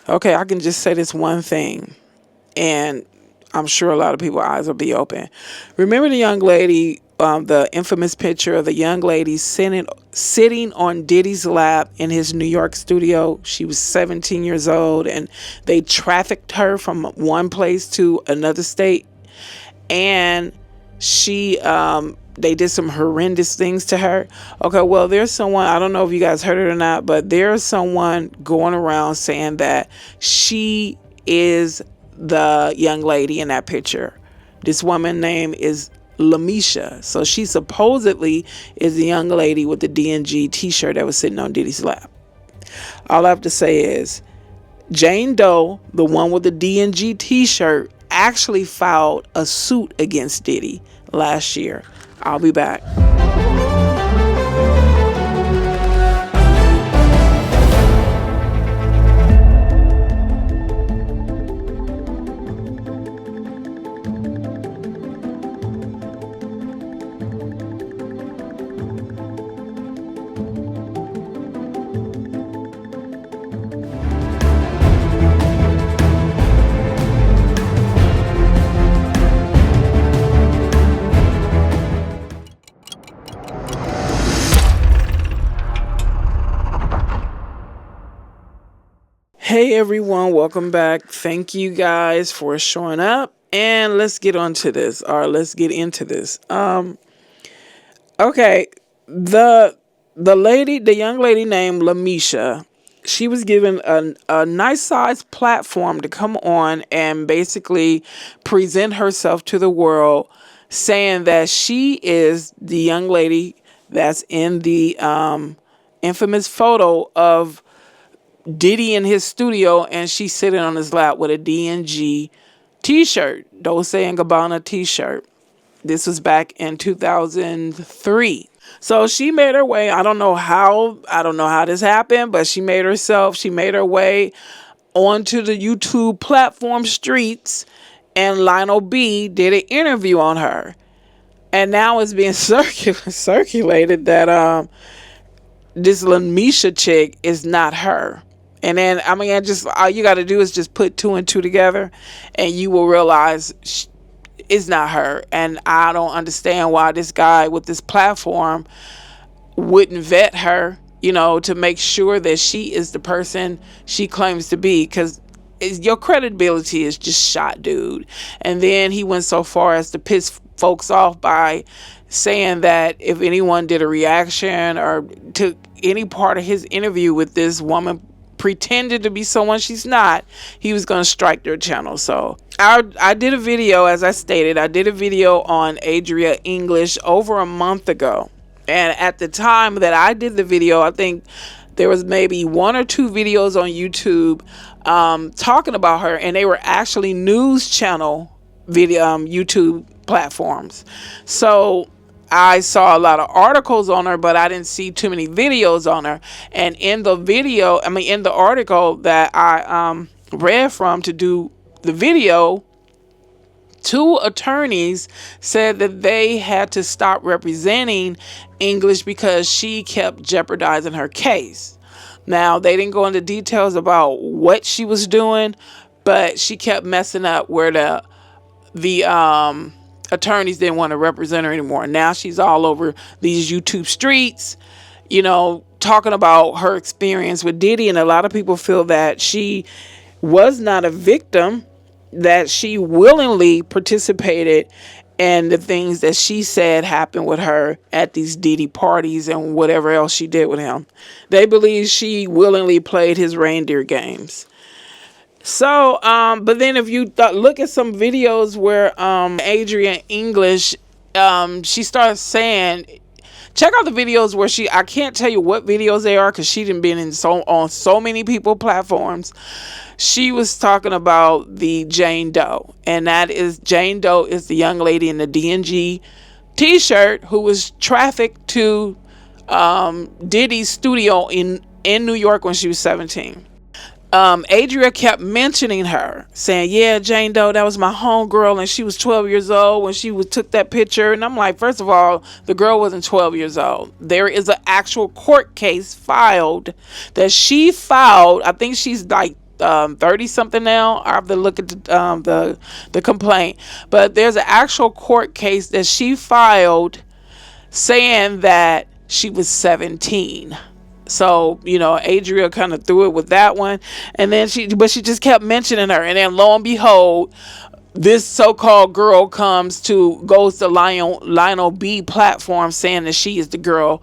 Okay, I can just say this one thing, and I'm sure a lot of people's eyes will be open. Remember the young lady, the infamous picture of the young lady sitting on Diddy's lap in his New York studio? She was 17 years old, and they trafficked her from one place to another state, and she they did some horrendous things to her. Okay, well, there's someone, I don't know if you guys heard it or not, but there's someone going around saying that she is the young lady in that picture. This woman name is LaMesha. So she supposedly is the young lady with the DNG t-shirt that was sitting on Diddy's lap. All I have to say is Jane Doe, the one with the DNG t-shirt, actually filed a suit against Diddy last year. I'll be back. Hey everyone, welcome back. Thank you guys for showing up, and let's get on to this, or let's get into this. Okay, the young lady named LaMesha, she was given a nice sized platform to come on and basically present herself to the world, saying that she is the young lady that's in the infamous photo of Diddy in his studio, and she's sitting on his lap with a DNG t-shirt, Dolce and Gabbana t-shirt. This was back in 2003. So she made her way. I don't know how this happened, but she made her way onto the YouTube platform streets, and Lionel B did an interview on her. And now it's being circulated that this LaMesha chick is not her. And then, just all you got to do is just put two and two together, and you will realize it's not her. And I don't understand why this guy with this platform wouldn't vet her, to make sure that she is the person she claims to be, because your credibility is just shot, dude. And then he went so far as to piss folks off by saying that if anyone did a reaction or took any part of his interview with this woman pretended to be someone she's not, he was going to strike their channel. So I did a video, as I stated, I did a video on Adria English over a month ago. And at the time that I did the video, I think there was maybe one or two videos on YouTube talking about her, and they were actually news channel video YouTube platforms. So I saw a lot of articles on her, but I didn't see too many videos on her. And in the article that I read from to do the video, two attorneys said that they had to stop representing English because she kept jeopardizing her case. Now, they didn't go into details about what she was doing, but she kept messing up where the attorneys didn't want to represent her anymore. Now she's all over these YouTube streets, talking about her experience with Diddy. And a lot of people feel that she was not a victim, that she willingly participated in the things that she said happened with her at these Diddy parties and whatever else she did with him. They believe she willingly played his reindeer games. So, but then if you look at some videos where Adrian English, she starts saying, check out the videos where I can't tell you what videos they are because she done been on so many people platforms. She was talking about the Jane Doe, and Jane Doe is the young lady in the DNG t-shirt who was trafficked to Diddy's studio in New York when she was 17. Adria kept mentioning her, saying, yeah, Jane Doe, that was my homegirl, and she was 12 years old when she took that picture. And I'm like, first of all, the girl wasn't 12 years old. There is an actual court case filed that she filed. I think she's like 30 something now. I have to look at the complaint, but there's an actual court case that she filed saying that she was 17. So, Adria kind of threw it with that one. And then she just kept mentioning her. And then lo and behold, this so-called girl goes to Lionel B platform saying that she is the girl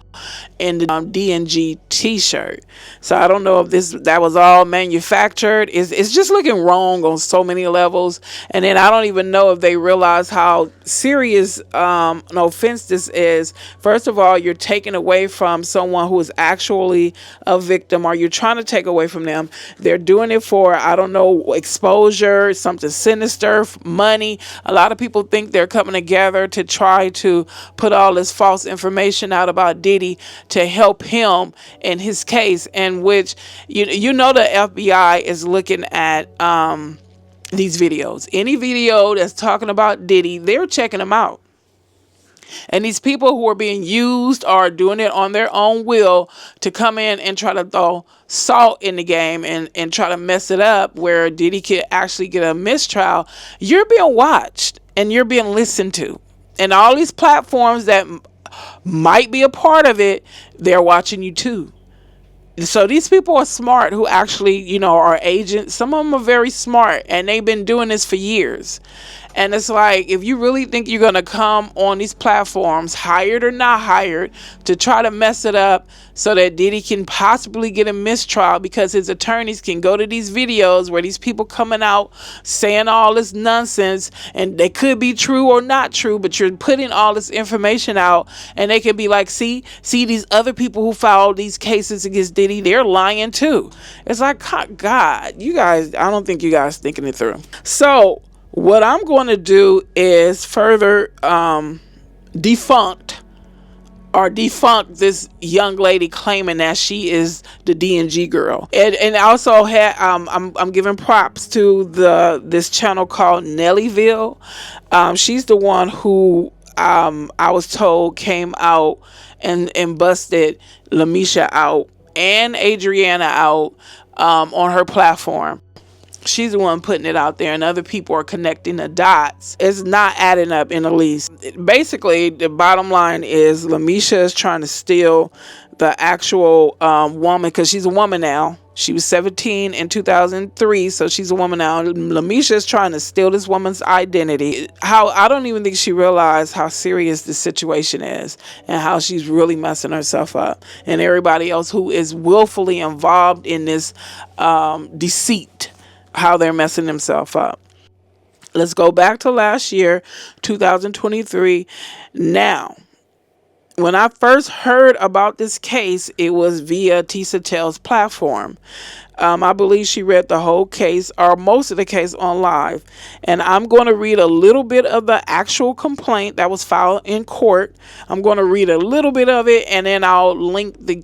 in the D&G t-shirt. So I don't know if that was all manufactured. It's just looking wrong on so many levels. And then I don't even know if they realize how serious an offense this is. First of all, you're taking away from someone who is actually a victim, or you're trying to take away from them. They're doing it for, I don't know, exposure, something sinister, money. A lot of people think they're coming together to try to put all this false information out about Diddy to help him in his case, in which the FBI is looking at these videos. Any video that's talking about Diddy, they're checking them out. And these people who are being used are doing it on their own will to come in and try to throw salt in the game and try to mess it up where Diddy could actually get a mistrial. You're being watched and you're being listened to. And all these platforms that might be a part of it, they're watching you too. So these people are smart who actually, are agents. Some of them are very smart and they've been doing this for years. And it's like, if you really think you're going to come on these platforms, hired or not hired, to try to mess it up so that Diddy can possibly get a mistrial because his attorneys can go to these videos where these people coming out saying all this nonsense, and they could be true or not true, but you're putting all this information out and they can be like, see these other people who filed these cases against Diddy, they're lying too. It's like, God, you guys, I don't think you guys thinking it through. So what I'm going to do is further defunct this young lady claiming that she is the D&G girl, and also I'm giving props to this channel called NelliVille. She's the one who I was told came out and busted LaMesha out and Adriana out on her platform. She's the one putting it out there, and other people are connecting the dots. It's not adding up in the least. Basically, the bottom line is LaMesha is trying to steal the actual woman, because she's a woman now. She was 17 in 2003, so she's a woman now. LaMesha is trying to steal this woman's identity. I don't even think she realized how serious this situation is and how she's really messing herself up. And everybody else who is willfully involved in this deceit, how they're messing themselves up. Let's go back to last year, 2023. Now, when I first heard about this case, it was via Tisha Tell's platform. I believe she read the whole case, or most of the case, on live. And I'm going to read a little bit of the actual complaint that was filed in court. I'm going to read a little bit of it, and then I'll link the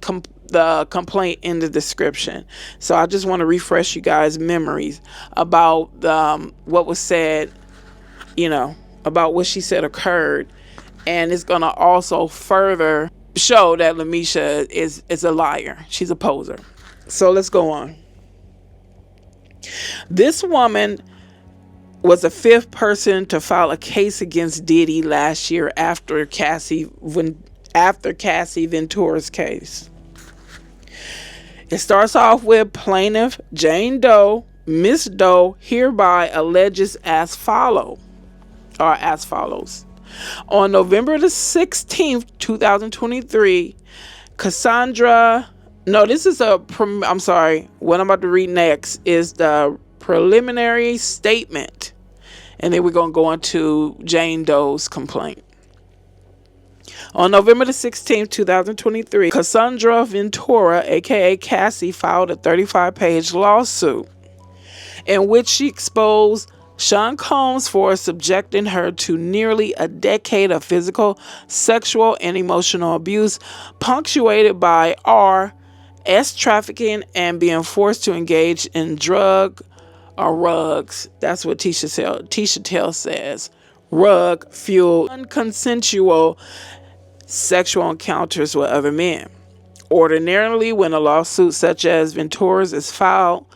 complaint in the description. So I just want to refresh you guys' memories about what was said, about what she said occurred. And it's going to also further show that LaMesha is a liar. She's a poser. So let's go on. This woman was the fifth person to file a case against Diddy last year after Cassie Ventura's case. It starts off with plaintiff Jane Doe. Miss Doe hereby alleges as follows. On November the 16th, 2023, Cassandra... No, this is I'm sorry. What I'm about to read next is the preliminary statement. And then we're going to go into Jane Doe's complaint. On November the 16th, 2023, Cassandra Ventura, a.k.a. Cassie, filed a 35-page lawsuit in which she exposed Sean Combs for subjecting her to nearly a decade of physical, sexual, and emotional abuse, punctuated by S trafficking and being forced to engage in drug or rugs. That's what Tisha Tell says. Rug-fueled, unconsensual sexual encounters with other men. Ordinarily, when a lawsuit such as Ventura's is filed,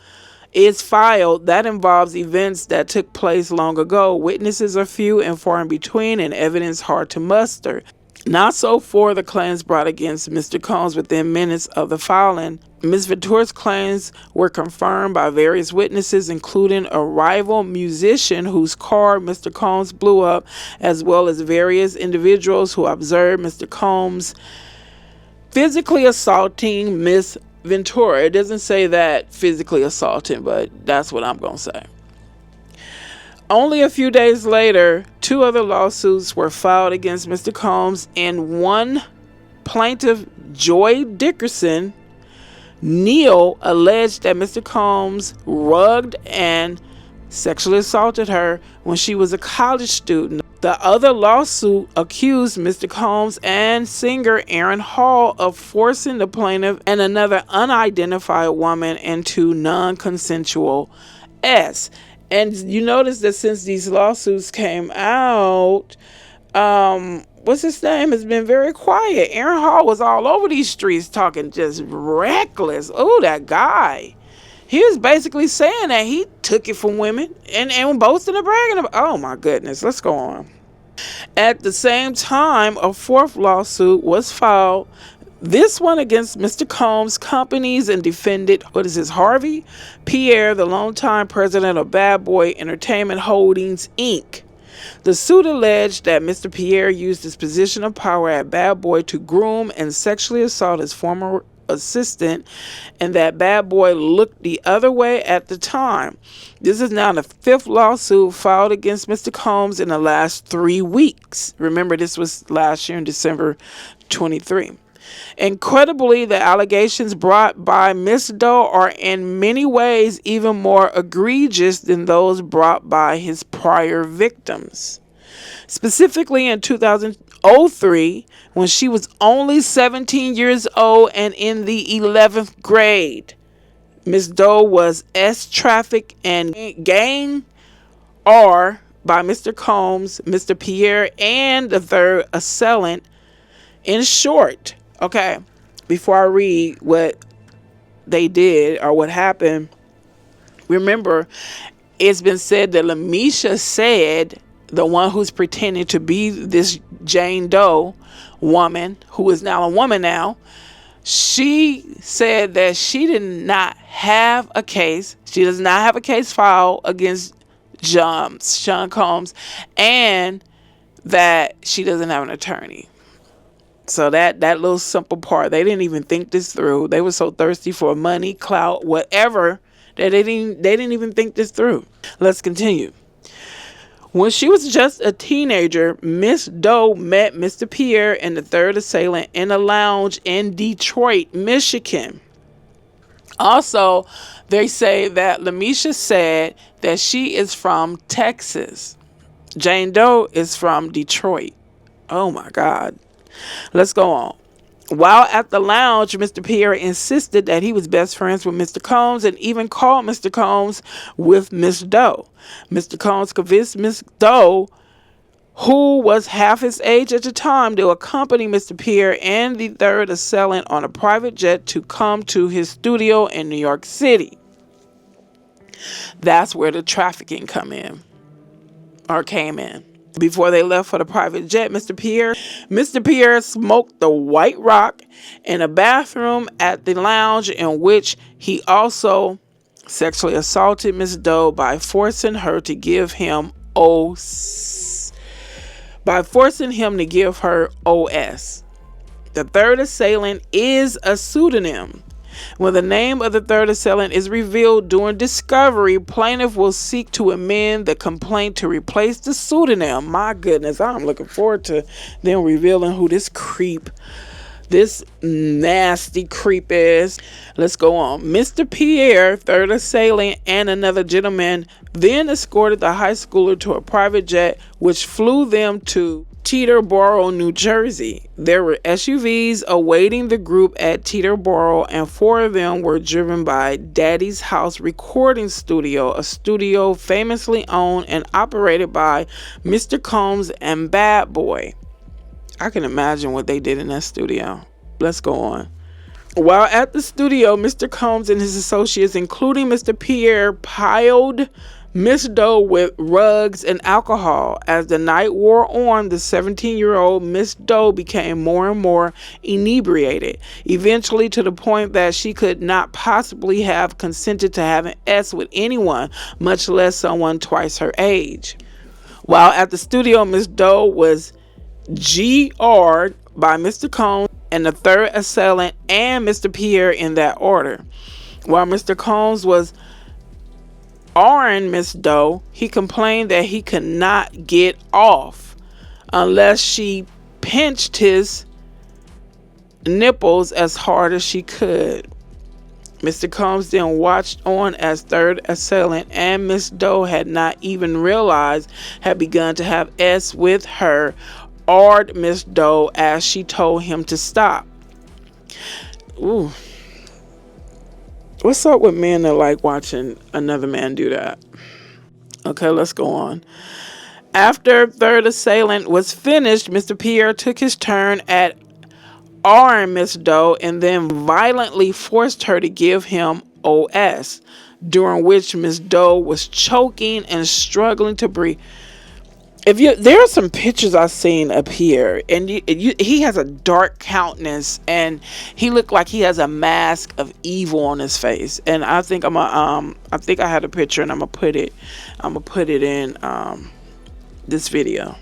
is filed, that involves events that took place long ago. Witnesses are few and far in between, and evidence hard to muster. Not so for the claims brought against Mr. Combs within minutes of the filing. Ms. Ventura's claims were confirmed by various witnesses, including a rival musician whose car Mr. Combs blew up, as well as various individuals who observed Mr. Combs physically assaulting Miss Ventura. It doesn't say that physically assaulting, but that's what I'm going to say. Only a few days later, 2 other lawsuits were filed against Mr. Combs, and one plaintiff, Joy Dickerson Neal, alleged that Mr. Combs rugged and sexually assaulted her when she was a college student. The other lawsuit accused Mr. Combs and singer Arent Hall of forcing the plaintiff and another unidentified woman into non-consensual S. And you notice that since these lawsuits came out, what's his name has been very quiet. Arent Hall was all over these streets talking just reckless. Oh, that guy. He was basically saying that he took it from women and boasting and bragging about. Oh my goodness, let's go on. At the same time, a 4th lawsuit was filed. This one against Mr. Combs' companies and defended, Harvey Pierre, the longtime president of Bad Boy Entertainment Holdings, Inc. The suit alleged that Mr. Pierre used his position of power at Bad Boy to groom and sexually assault his former assistant, and that Bad Boy looked the other way at the time. This is now the 5th lawsuit filed against Mr. Combs in the last 3 weeks. Remember, this was last year in December 23. Incredibly, the allegations brought by Miss Doe are in many ways even more egregious than those brought by his prior victims. Specifically in 2003, when she was only 17 years old and in the 11th grade, Miss Doe was S-trafficked and gang R by Mr. Combs, Mr. Pierre, and the 3rd assailant. In short, okay, before I read what they did or what happened, remember, it's been said that LaMesha said, the one who's pretending to be this Jane Doe woman, who is now a woman now, she said that she did not have a case. She does not have a case filed against Sean Combs, and that she doesn't have an attorney. So that little simple part, they didn't even think this through. They were so thirsty for money, clout, whatever, that they didn't even think this through. Let's continue. When she was just a teenager, Miss Doe met Mr. Pierre and the 3rd assailant in a lounge in Detroit, Michigan. Also, they say that LaMesha said that she is from Texas. Jane Doe is from Detroit. Oh my God. Let's go on. While at the lounge, Mr. Pierre insisted that he was best friends with Mr. Combs and even called Mr. Combs with Miss Doe. Mr. Combs convinced Miss Doe, who was half his age at the time, to accompany Mr. Pierre and the 3rd assailant on a private jet to come to his studio in New York City. That's where the trafficking came in. Before they left for the private jet, Mr. Pierre smoked the White Rock in a bathroom at the lounge, in which he also sexually assaulted Miss Doe by forcing him to give her OS. The 3rd assailant is a pseudonym. When the name of the 3rd assailant is revealed during discovery, plaintiff will seek to amend the complaint to replace the pseudonym. My goodness, I'm looking forward to them revealing who this nasty creep is. Let's go on. Mr. Pierre, 3rd assailant, and another gentleman then escorted the high schooler to a private jet, which flew them to Teterboro, New Jersey. There were SUVs awaiting the group at Teterboro, and 4 of them were driven by Daddy's House Recording Studio, a studio famously owned and operated by Mr. Combs and Bad Boy. I can imagine what they did in that studio. Let's go on. While at the studio, Mr. Combs and his associates, including Mr. Pierre, piled Miss Doe with rugs and alcohol. As the night wore on, the 17-year-old Miss Doe became more and more inebriated, eventually to the point that she could not possibly have consented to having sex with anyone, much less someone twice her age. While at the studio, Miss Doe was GR'd by Mr. Combs and the third assailant and Mr. Pierre in that order. While Mr. Combs was R'ing Miss Doe, he complained that he could not get off unless she pinched his nipples as hard as she could. Mr. Combs then watched on as third assailant and Miss Doe had not even realized had begun to have sex with her, R'd Miss Doe as she told him to stop. Ooh. What's up with men that like watching another man do that? Okay, let's go on. After third assailant was finished, Mr. Pierre took his turn at R'ing Miss Doe and then violently forced her to give him OS, during which Miss Doe was choking and struggling to breathe. There are some pictures I've seen up here, and he has a dark countenance, and he looked like he has a mask of evil on his face. And I think I think I had a picture, and I'm gonna put it in this video.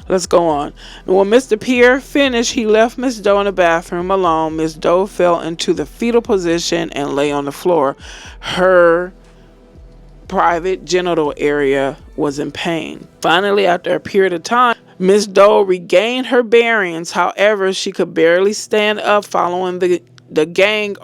Let's go on. And when Mr. Pierre finished, he left Miss Doe in the bathroom alone. Miss Doe fell into the fetal position and lay on the floor. Her private genital area was in pain. Finally, after a period of time, Miss Doe regained her bearings. However, she could barely stand up following the gang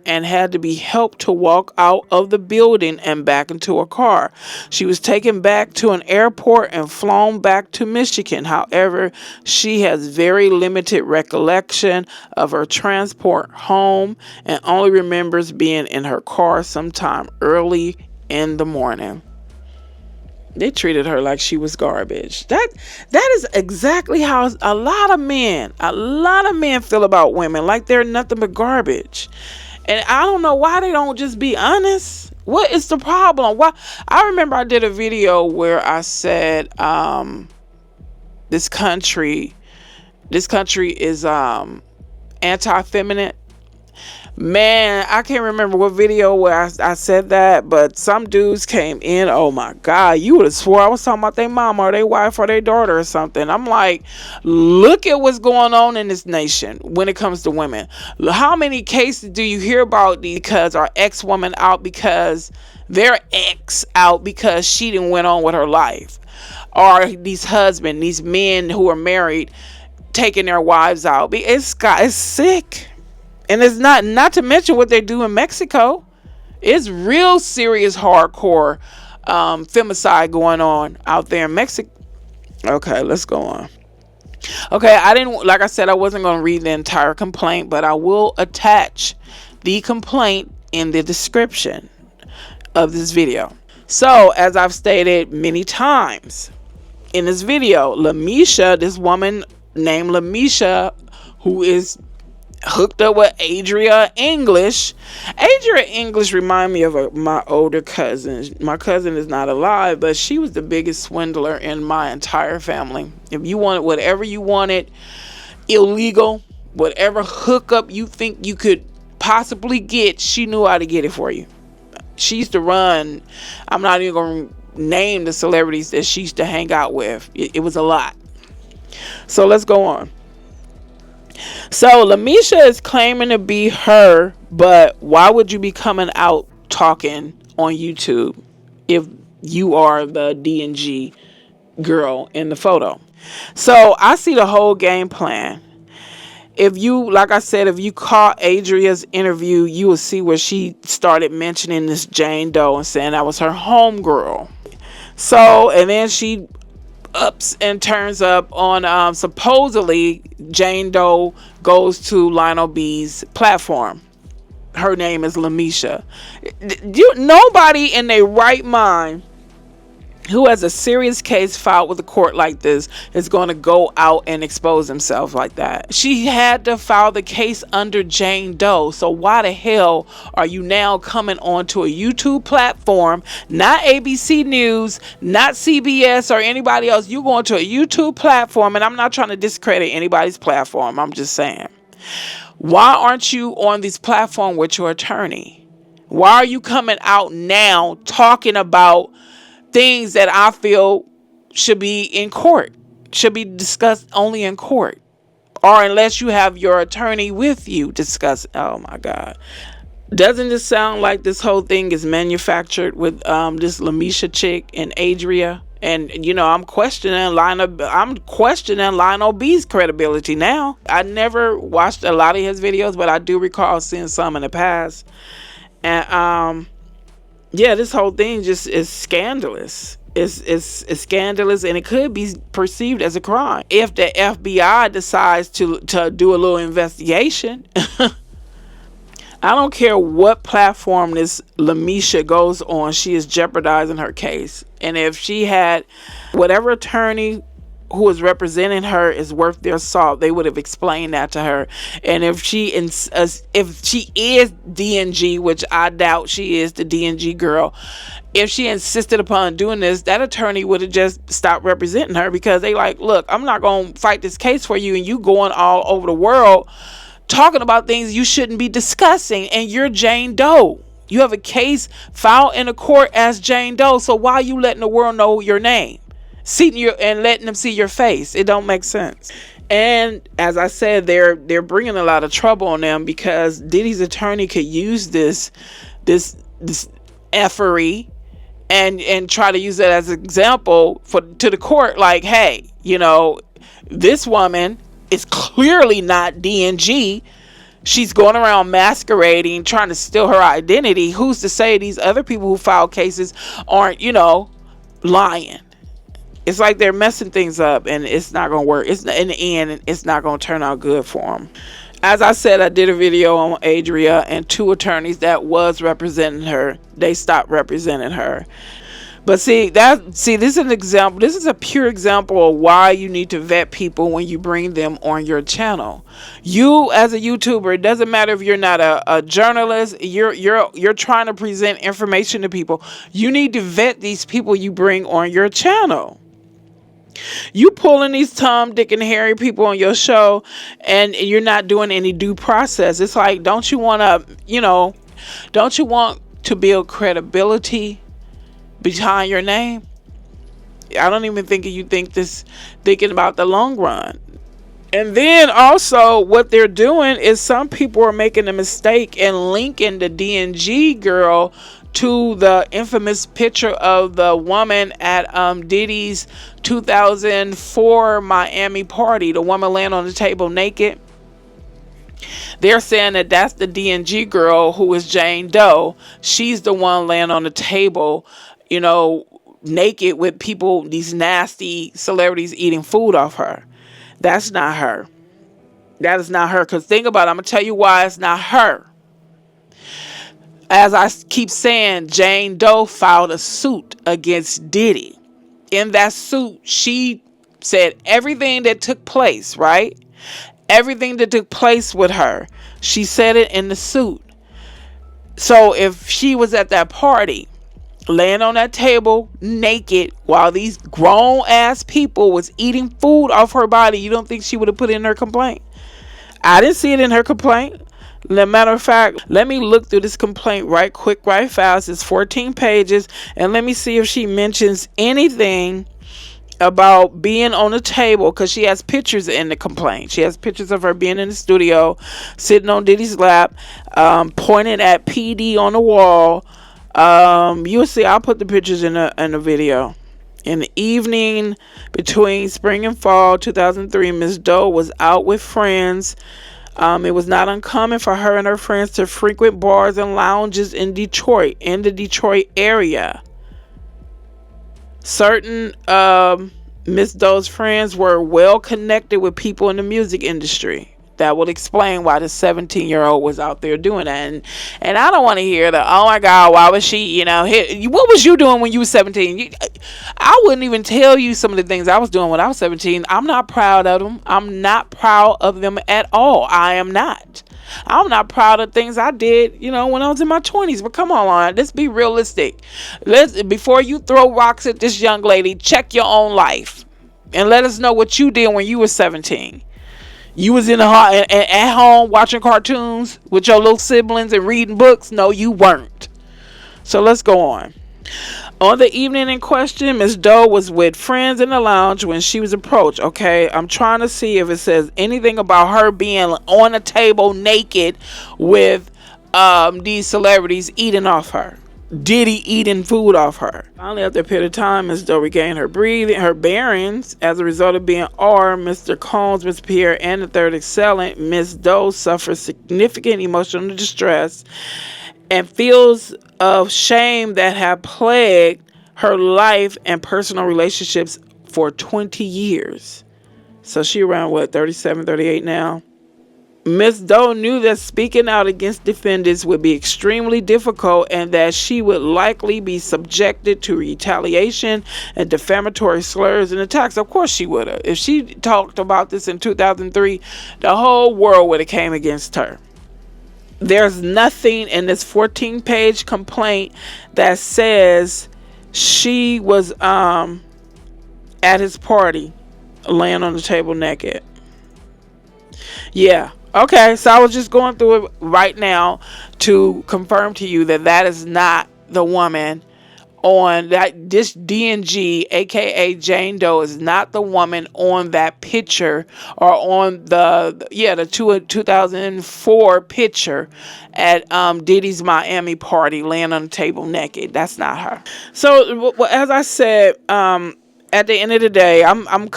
and had to be helped to walk out of the building and back into a car. She was taken back to an airport and flown back to Michigan. However, she has very limited recollection of her transport home and only remembers being in her car sometime early in the morning. They treated her like she was garbage. That is exactly how a lot of men feel about women, like they're nothing but garbage. And I don't know why they don't just be honest. What is the problem? Why? I remember I did a video where I said this country is anti-feminine. Man, I can't remember what video where I said that, but some dudes came in. Oh my God, you would have swore I was talking about their mom or their wife or their daughter or something. I'm like, look at what's going on in this nation when it comes to women. How many cases do you hear about because our ex-woman out because their ex out because she didn't went on with her life? Or these men who are married taking their wives out. It's sick. And it's not to mention what they do in Mexico. It's real serious, hardcore femicide going on out there in Mexico. Okay, let's go on. Okay, like I said, I wasn't going to read the entire complaint, but I will attach the complaint in the description of this video. So, as I've stated many times in this video, LaMesha, this woman named LaMesha, who is hooked up with Adria English. Adria English remind me of my older cousin. My cousin is not alive, but she was the biggest swindler in my entire family. If you wanted whatever you wanted, illegal, whatever hookup you think you could possibly get, she knew how to get it for you. She used to run. I'm not even going to name the celebrities that she used to hang out with. It was a lot. So let's go on. So LaMesha is claiming to be her, but why would you be coming out talking on YouTube if you are the D&G girl in the photo? So I see the whole game plan. If you caught Adria's interview, you will see where she started mentioning this Jane Doe and saying that was her homegirl. So, and then she ups and turns up on supposedly Jane Doe goes to Lionel B's platform. Her name is LaMesha. Nobody in their right mind who has a serious case filed with a court like this is going to go out and expose himself like that. She had to file the case under Jane Doe. So why the hell are you now coming onto a YouTube platform, not ABC News, not CBS or anybody else? You going to a YouTube platform, and I'm not trying to discredit anybody's platform. I'm just saying, why aren't you on this platform with your attorney? Why are you coming out now talking about things that I feel should be in court, should be discussed only in court, or unless you have your attorney with you discuss? Oh my God. Doesn't this sound like this whole thing is manufactured with this LaMesha chick and Adria? And I'm questioning Lionel B's credibility now. I never watched a lot of his videos, but I do recall seeing some in the past. And yeah, this whole thing just is scandalous. It's scandalous, and it could be perceived as a crime if the FBI decides to do a little investigation. I don't care what platform this LaMesha goes on, she is jeopardizing her case. And if she had whatever attorney who is representing her is worth their salt, they would have explained that to her. And if she is DNG, which I doubt she is, the DNG girl, if she insisted upon doing this, that attorney would have just stopped representing her, because they like, look, I'm not going to fight this case for you, and you going all over the world talking about things you shouldn't be discussing, and you're Jane Doe. You have a case filed in a court as Jane Doe, so why are you letting the world know your name? And letting them see your face? It don't make sense. And as I said, they're bringing a lot of trouble on them, because Diddy's attorney could use this effery and try to use it as an example to the court, like, hey, this woman is clearly not DNG. She's going around masquerading, trying to steal her identity. Who's to say these other people who file cases aren't, lying? It's like they're messing things up, and it's not going to work. In the end, it's not going to turn out good for them. As I said, I did a video on Adria, and 2 attorneys that was representing her, they stopped representing her. But this is an example. This is a pure example of why you need to vet people when you bring them on your channel. You, as a YouTuber, it doesn't matter if you're not a journalist. You're trying to present information to people. You need to vet these people you bring on your channel. You pulling these Tom, Dick, and Harry people on your show, and you're not doing any due process. It's like, don't you want to build credibility behind your name? I don't even think you thinking about the long run. And then also what they're doing is some people are making a mistake and linking the DNG girl to the infamous picture of the woman at Diddy's 2004 Miami party, the woman laying on the table naked. They're saying that that's the DNG girl who is Jane Doe. She's the one laying on the table, naked, with people, these nasty celebrities eating food off her. That's not her. That is not her. Because think about it. I'm going to tell you why it's not her. As I keep saying, Jane Doe filed a suit against Diddy. In that suit, she said everything that took place, right? Everything that took place with her, she said it in the suit. So if she was at that party, laying on that table naked, while these grown ass people was eating food off her body, you don't think she would have put in her complaint? I didn't see it in her complaint. As a matter of fact, let me look through this complaint right quick, right fast. It's 14 pages, and let me see if she mentions anything about being on the table, because she has pictures in the complaint. She has pictures of her being in the studio, sitting on Diddy's lap, pointing at PD on the wall. You'll see. I'll put the pictures in the video. In the evening between spring and fall 2003, Ms. Doe was out with friends. It was not uncommon for her and her friends to frequent bars and lounges in Detroit, in the Detroit area. Certain Ms. Doe's friends were well connected with people in the music industry. That would explain why the 17-year-old was out there doing that. And I don't want to hear the, oh my God, why was she, what was you doing when you were 17? I wouldn't even tell you some of the things I was doing when I was 17. I'm not proud of them. I'm not proud of them at all. I am not. I'm not proud of things I did, when I was in my 20s. But come on, let's be realistic. Before you throw rocks at this young lady, check your own life. And let us know what you did when you were 17. You was at home watching cartoons with your little siblings and reading books? No, you weren't. So let's go on. On the evening in question, Miss Doe was with friends in the lounge when she was approached. Okay, I'm trying to see if it says anything about her being on a table naked with these celebrities eating off her. Diddy eating food off her. Finally, after a period of time, Miss Doe regained her bearings. As a result of being Mr. Combs, Miss Pierre, and the third assailant, Miss Doe suffered significant emotional distress and feels of shame that have plagued her life and personal relationships for 20 years. So she around 37, 38 now. Miss Doe knew that speaking out against defendants would be extremely difficult and that she would likely be subjected to retaliation and defamatory slurs and attacks. Of course she would have. If she talked about this in 2003, the whole world would have came against her. There's nothing in this 14-page complaint that says she was at his party laying on the table naked. Yeah. Okay, so I was just going through it right now to confirm to you that is not the woman on that. This DNG, aka Jane Doe, is not the woman on that picture or on the 2004 picture at Diddy's Miami party laying on the table naked. That's not her. So as I said, at the end of the day, I'm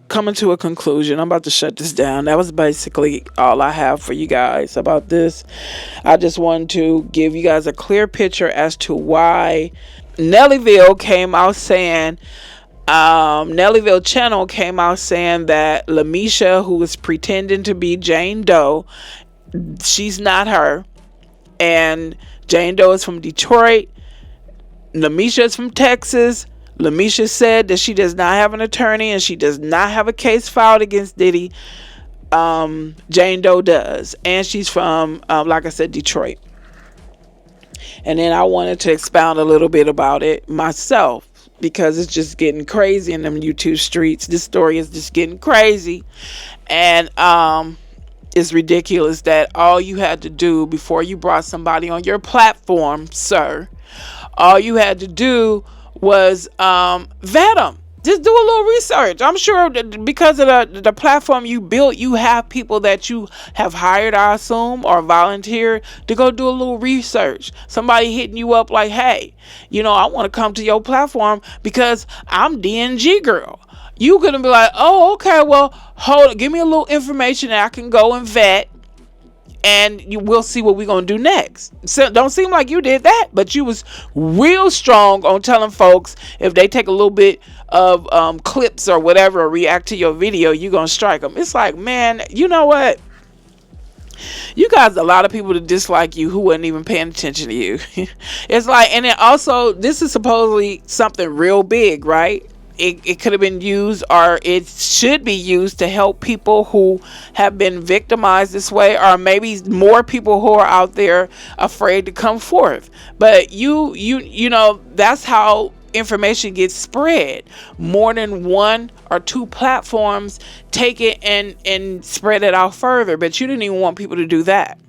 coming to a conclusion. I'm about to shut this down. That was basically all I have for you guys about this. I just wanted to give you guys a clear picture as to why NelliVille came out saying, NelliVille channel came out saying that LaMesha, who was pretending to be Jane Doe, she's not her. And Jane Doe is from Detroit. LaMesha is from Texas. LaMesha said that she does not have an attorney and she does not have a case filed against Diddy. Jane Doe does. And she's from, like I said, Detroit. And then I wanted to expound a little bit about it myself because it's just getting crazy in them YouTube streets. This story is just getting crazy. And it's ridiculous that all you had to do before you brought somebody on your platform, sir, all you had to do was vet them. Just do a little research. I'm sure that because of the platform you built, you have people that you have hired, I assume, or volunteered to go do a little research. Somebody hitting you up like, hey, I want to come to your platform because I'm DNG girl. You gonna be like, oh, okay, well, hold on, give me a little information that I can go and vet. And we'll see what we're going to do next. So don't seem like you did that, but you was real strong on telling folks if they take a little bit of clips or whatever or react to your video, you're going to strike them. It's like, man, you know what? You guys, a lot of people that dislike you who wasn't even paying attention to you. It's like, and then also, this is supposedly something real big, right? It could have been used, or it should be used, to help people who have been victimized this way, or maybe more people who are out there afraid to come forth. But you know, that's how information gets spread. More than one or two platforms take it and spread it out further. But you didn't even want people to do that.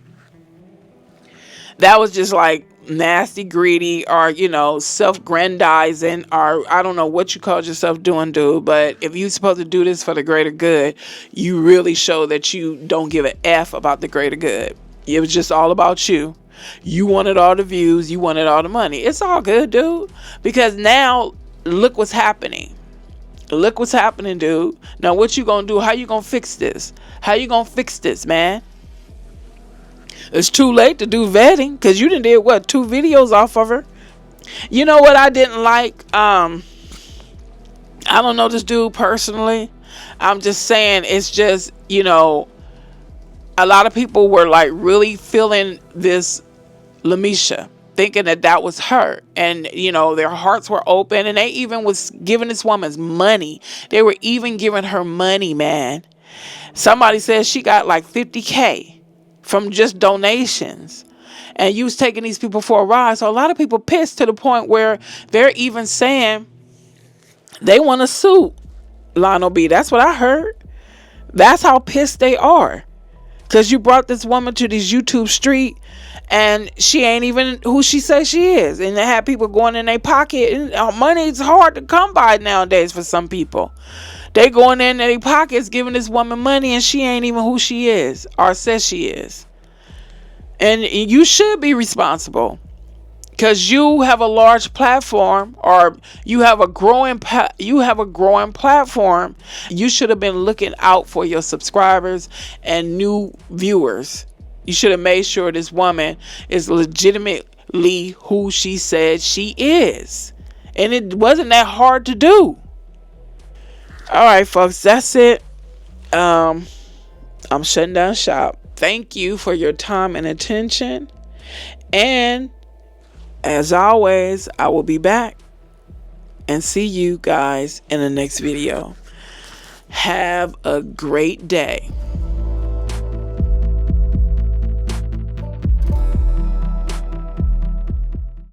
That was just like nasty, greedy, or self-grandizing, or I don't know what you called yourself doing, dude. But if you're supposed to do this for the greater good, you really show that you don't give a F about the greater good. It was just all about you. You wanted all the views, you wanted all the money. It's all good, dude, because now look what's happening. Look what's happening, dude. Now what you gonna do? How you gonna fix this? How you gonna fix this, man? It's too late to do vetting because you done did 2 videos off of her. You know what I didn't like? I don't know this dude personally. I'm just saying it's just, a lot of people were like really feeling this LaMesha, thinking that that was her. And, you know, their hearts were open, and they even was giving this woman's money. They were even giving her money, man. Somebody said she got like 50K from just donations. And you was taking these people for a ride. So a lot of people pissed to the point where they're even saying they want to sue Lionel B. That's what I heard. That's how pissed they are. Because you brought this woman to this YouTube street and she ain't even who she says she is. And they had people going in their pocket. And money is hard to come by nowadays for some people. They going in their pockets giving this woman money and she ain't even who she is or says she is. And you should be responsible. Because you have a large platform, or you have a growing platform. You should have been looking out for your subscribers and new viewers. You should have made sure this woman is legitimately who she said she is. And it wasn't that hard to do. All right, folks, that's it. I'm shutting down shop. Thank you for your time and attention. And as always, I will be back and see you guys in the next video. Have a great day.